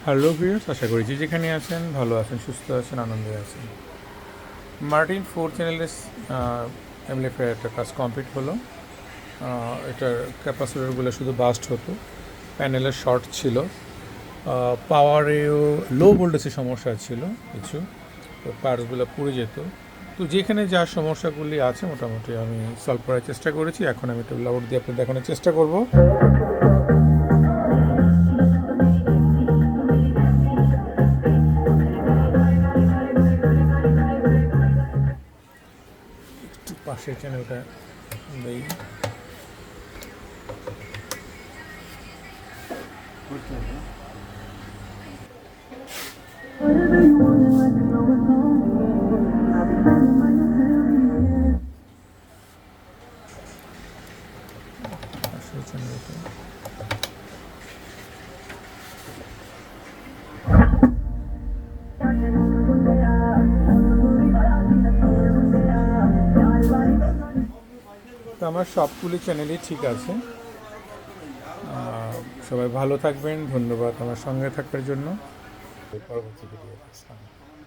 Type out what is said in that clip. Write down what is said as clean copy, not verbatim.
Hello viewers, আশা করি যে যেখানে আছেন ভালো আছেন, সুস্থ আছেন, আনন্দে আছেন। মার্টিন 4 চ্যানেলের এমপ্লিফায়ার একটা কাজ কমপ্লিট হলো। এটার ক্যাপাসিটরগুলো শুধু বাস্ট হতো, প্যানেলের শর্ট ছিল, পাওয়ারেও লো ভোল্টেজের সমস্যা ছিল কিছু, তো পার্টসগুলো পুড়ে যেত। তো যেখানে যা সমস্যাগুলি আছে মোটামুটি আমি সলভ করার চেষ্টা করেছি। এখন আমি একটু লাউড দিয়ে আপনাদের দেখানোর চেষ্টা করব। একটু পাশের চ্যানেলটা দেই। পাশের চ্যানেলটা তো আমার সবগুলি চ্যানেলই ঠিক আছে। সবাই ভালো থাকবেন, ধন্যবাদ আমার সঙ্গে থাকার জন্য। পরবর্তী ভিডিও আসলাম।